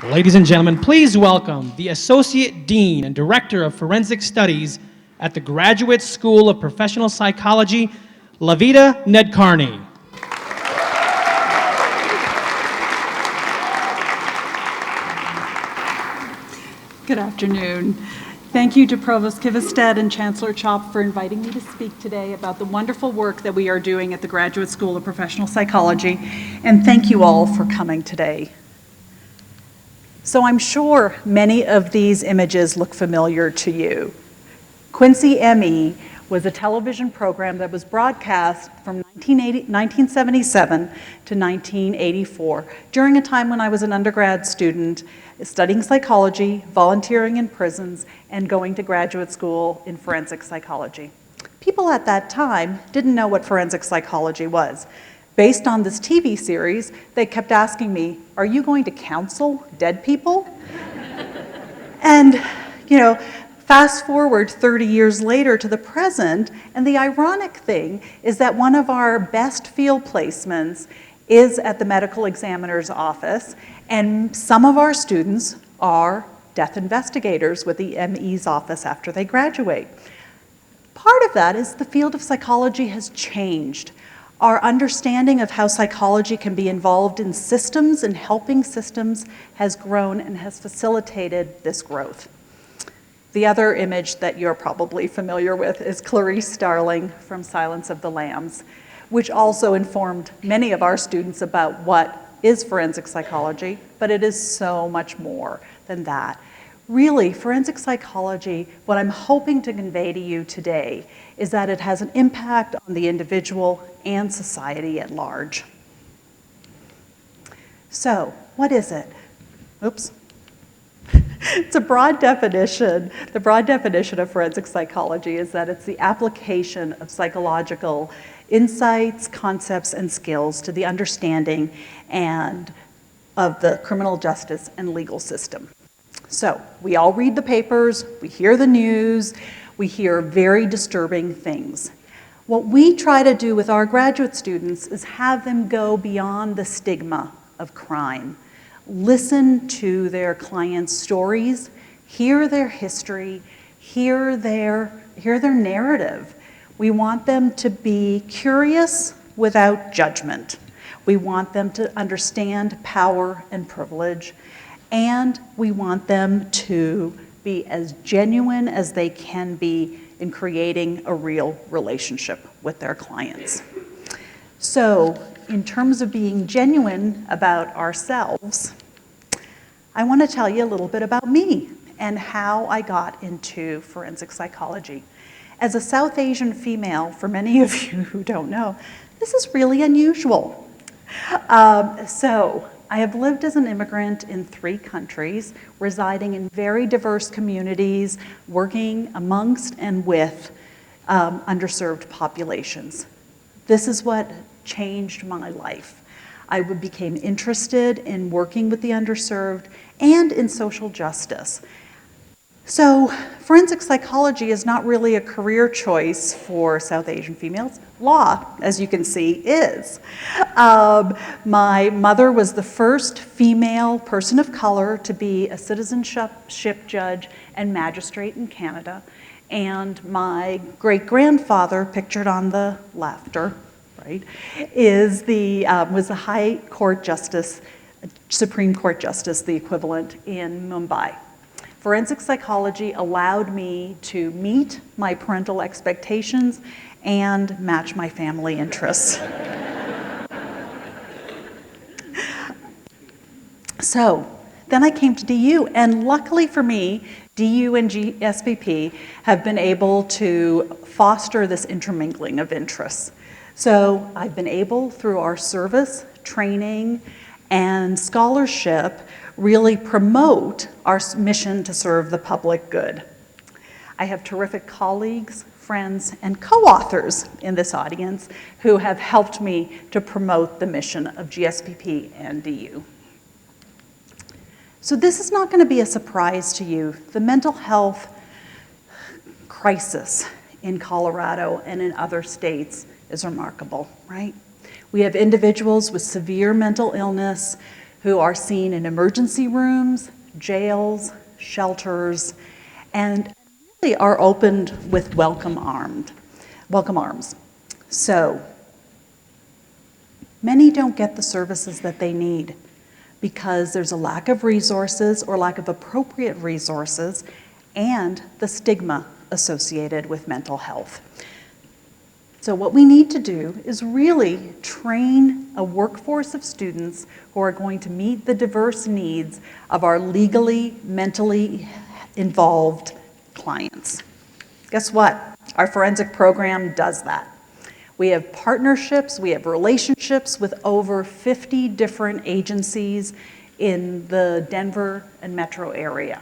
Ladies and gentlemen, please welcome the Associate Dean and Director of Forensic Studies at the Graduate School of Professional Psychology, Lavita Nadkarni. Good afternoon. Thank you to Provost Kivestead and Chancellor Chop for inviting me to speak today about the wonderful work that we are doing at the Graduate School of Professional Psychology, and thank you all for coming today. So I'm sure many of these images look familiar to you. Quincy ME was a television program that was broadcast from 1977 to 1984 during a time when I was an undergrad student studying psychology, volunteering in prisons, and going to graduate school in forensic psychology. People at that time didn't know what forensic psychology was. Based on this TV series, they kept asking me, "Are you going to counsel dead people?" And, fast forward 30 years later to the present, and the ironic thing is that one of our best field placements is at the medical examiner's office, and some of our students are death investigators with the ME's office after they graduate. Part of that is the field of psychology has changed. Our understanding of how psychology can be involved in systems and helping systems has grown and has facilitated this growth. The other image that you're probably familiar with is Clarice Starling from Silence of the Lambs, which also informed many of our students about what is forensic psychology, but it is so much more than that. Really, forensic psychology, what I'm hoping to convey to you today is that it has an impact on the individual and society at large. So, what is it? Oops. It's a broad definition. The broad definition of forensic psychology is that it's the application of psychological insights, concepts, and skills to the understanding and of the criminal justice and legal system. So, we all read the papers, we hear the news, we hear very disturbing things. What we try to do with our graduate students is have them go beyond the stigma of crime. Listen to their clients' stories, hear their history, hear their narrative. We want them to be curious without judgment. We want them to understand power and privilege, and we want them to be as genuine as they can be in creating a real relationship with their clients. So, in terms of being genuine about ourselves, I want to tell you a little bit about me and how I got into forensic psychology. As a South Asian female, for many of you who don't know, this is really unusual. So, I have lived as an immigrant in 3 countries, residing in very diverse communities, working amongst and with underserved populations. This is what changed my life. I became interested in working with the underserved and in social justice. So, forensic psychology is not really a career choice for South Asian females. Law, as you can see, is. My mother was the first female person of color to be a citizenship judge and magistrate in Canada. And my great-grandfather, pictured on the left, right, was the High Court Justice, Supreme Court Justice, the equivalent in Mumbai. Forensic psychology allowed me to meet my parental expectations and match my family interests. So, then I came to DU, and luckily for me, DU and GSPP have been able to foster this intermingling of interests. So, I've been able, through our service, training, and scholarship, really promote our mission to serve the public good. I have terrific colleagues, friends, and co-authors in this audience who have helped me to promote the mission of GSPP and DU. So this is not going to be a surprise to you. The mental health crisis in Colorado and in other states is remarkable, right? We have individuals with severe mental illness who are seen in emergency rooms, jails, shelters, and really are opened with welcome arms. So, many don't get the services that they need because there's a lack of resources or lack of appropriate resources and the stigma associated with mental health. So what we need to do is really train a workforce of students who are going to meet the diverse needs of our legally, mentally involved clients. Guess what? Our forensic program does that. We have partnerships, we have relationships with over 50 different agencies in the Denver and metro area.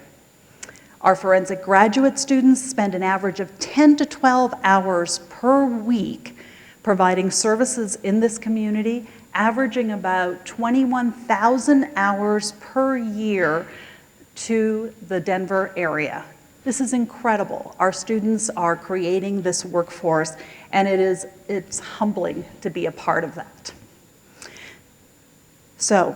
Our forensic graduate students spend an average of 10 to 12 hours per week providing services in this community, averaging about 21,000 hours per year to the Denver area. This is incredible. Our students are creating this workforce, and it's humbling to be a part of that. So,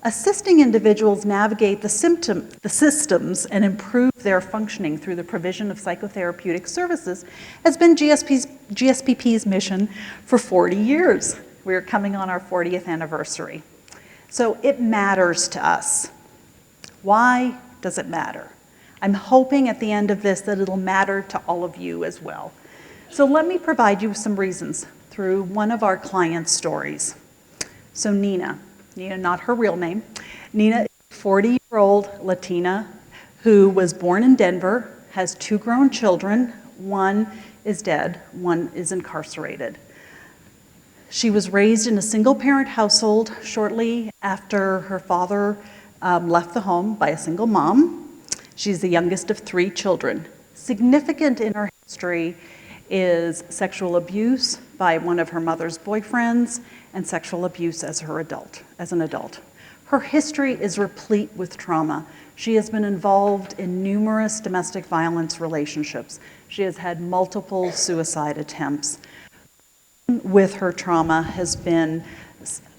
assisting individuals navigate the systems and improve their functioning through the provision of psychotherapeutic services has been GSPP's mission for 40 years. We're coming on our 40th anniversary. So it matters to us. Why does it matter? I'm hoping at the end of this that it'll matter to all of you as well. So let me provide you with some reasons through one of our clients' stories. So Nina, not her real name. Nina is a 40-year-old Latina who was born in Denver, has 2 grown children. One is dead, one is incarcerated. She was raised in a single-parent household shortly after her father left the home by a single mom. She's the youngest of 3 children. Significant in her history is sexual abuse by one of her mother's boyfriends and sexual abuse as an adult. Her history is replete with trauma. She has been involved in numerous domestic violence relationships. She has had multiple suicide attempts. With her trauma has been,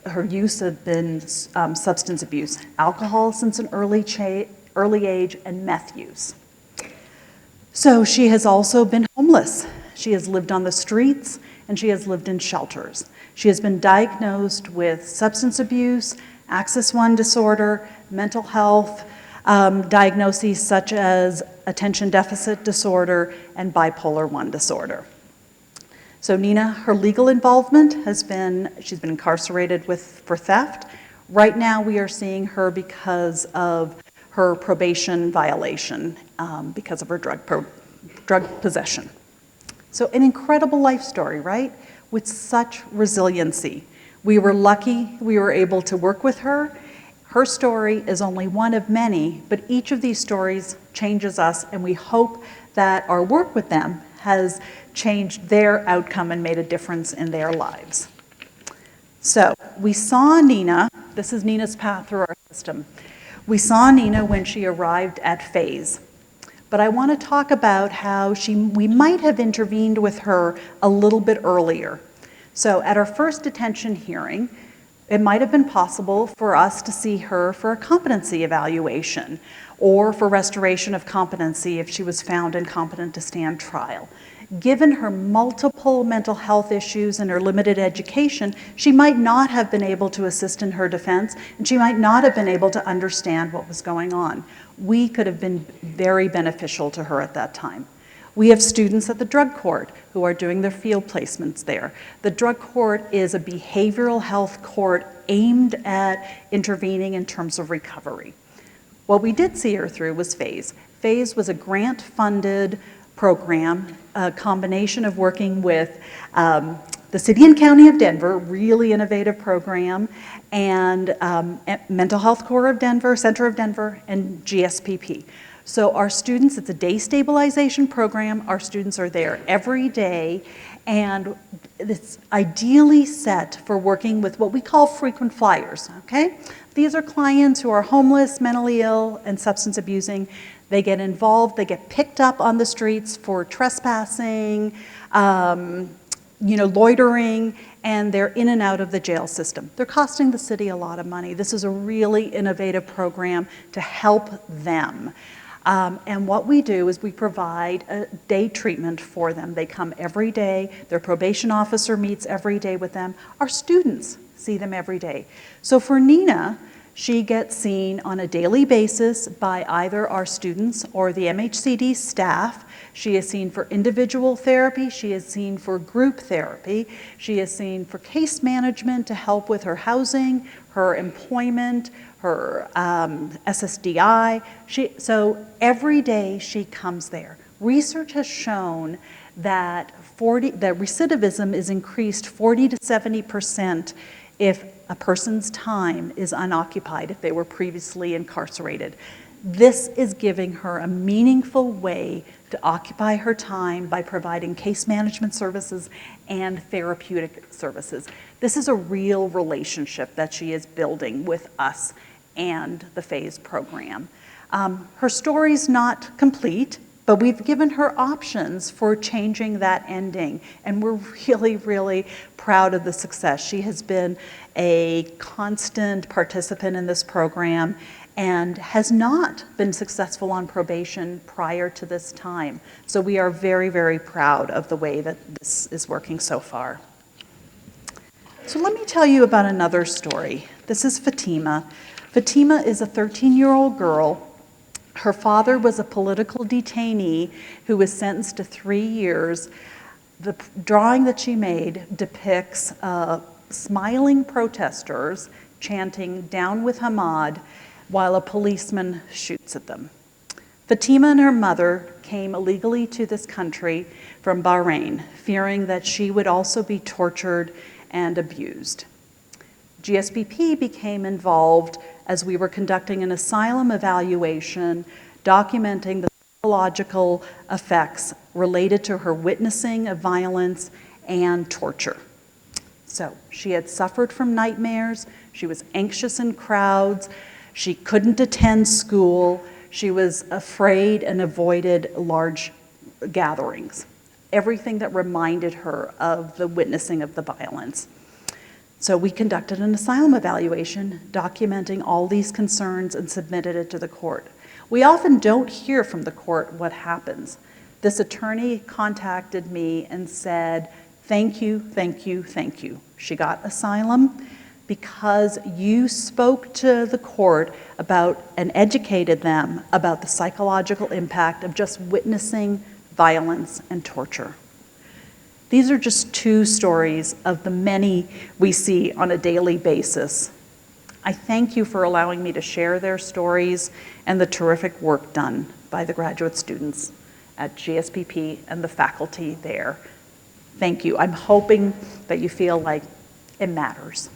her use have been substance abuse, alcohol since an early age, and meth use. So she has also been homeless. She has lived on the streets, and she has lived in shelters. She has been diagnosed with substance abuse, Axis I disorder, mental health, diagnoses such as attention deficit disorder and bipolar I disorder. So Nina, her legal involvement has been, she's been incarcerated for theft. Right now we are seeing her because of her probation violation, because of her drug possession. So an incredible life story, right? With such resiliency. We were lucky we were able to work with her. Her story is only one of many, but each of these stories changes us, and we hope that our work with them has changed their outcome and made a difference in their lives. So we saw Nina, this is Nina's path through our system. We saw Nina when she arrived at FASE. But I want to talk about how we might have intervened with her a little bit earlier. So at our first detention hearing, it might have been possible for us to see her for a competency evaluation or for restoration of competency if she was found incompetent to stand trial. Given her multiple mental health issues and her limited education, she might not have been able to assist in her defense, and she might not have been able to understand what was going on. We could have been very beneficial to her at that time. We have students at the drug court who are doing their field placements there. The drug court is a behavioral health court aimed at intervening in terms of recovery. What we did see her through was FASE. FASE was a grant-funded program, a combination of working with the City and County of Denver, really innovative program, and Mental Health Corps of Denver, Center of Denver, and GSPP. So our students, it's a day stabilization program. Our students are there every day, and it's ideally set for working with what we call frequent flyers, okay? These are clients who are homeless, mentally ill, and substance abusing. They get involved, they get picked up on the streets for trespassing, loitering, and they're in and out of the jail system. They're costing the city a lot of money. This is a really innovative program to help them. And what we do is we provide a day treatment for them. They come every day. Their probation officer meets every day with them. Our students see them every day. So for Nina, she gets seen on a daily basis by either our students or the MHCD staff. She is seen for individual therapy. She is seen for group therapy. She is seen for case management to help with her housing, her employment, her SSDI. So every day she comes there. Research has shown that recidivism is increased 40 to 70% if a person's time is unoccupied, if they were previously incarcerated. This is giving her a meaningful way to occupy her time by providing case management services and therapeutic services. This is a real relationship that she is building with us and the FAZE program. Her story's not complete, but we've given her options for changing that ending, and we're really, really proud of the success. She has been a constant participant in this program and has not been successful on probation prior to this time. So we are very, very proud of the way that this is working so far. So let me tell you about another story. This is Fatima. Fatima is a 13-year-old girl. Her father was a political detainee who was sentenced to 3 years. The drawing that she made depicts smiling protesters chanting "Down with Hamad" while a policeman shoots at them. Fatima and her mother came illegally to this country from Bahrain, fearing that she would also be tortured and abused. GSBP became involved as we were conducting an asylum evaluation, documenting the psychological effects related to her witnessing of violence and torture. So she had suffered from nightmares, she was anxious in crowds, she couldn't attend school, she was afraid and avoided large gatherings. Everything that reminded her of the witnessing of the violence. So we conducted an asylum evaluation, documenting all these concerns and submitted it to the court. We often don't hear from the court what happens. This attorney contacted me and said, "Thank you, thank you, thank you. She got asylum because you spoke to the court about and educated them about the psychological impact of just witnessing violence and torture." These are just two stories of the many we see on a daily basis. I thank you for allowing me to share their stories and the terrific work done by the graduate students at GSBP and the faculty there. Thank you. I'm hoping that you feel like it matters.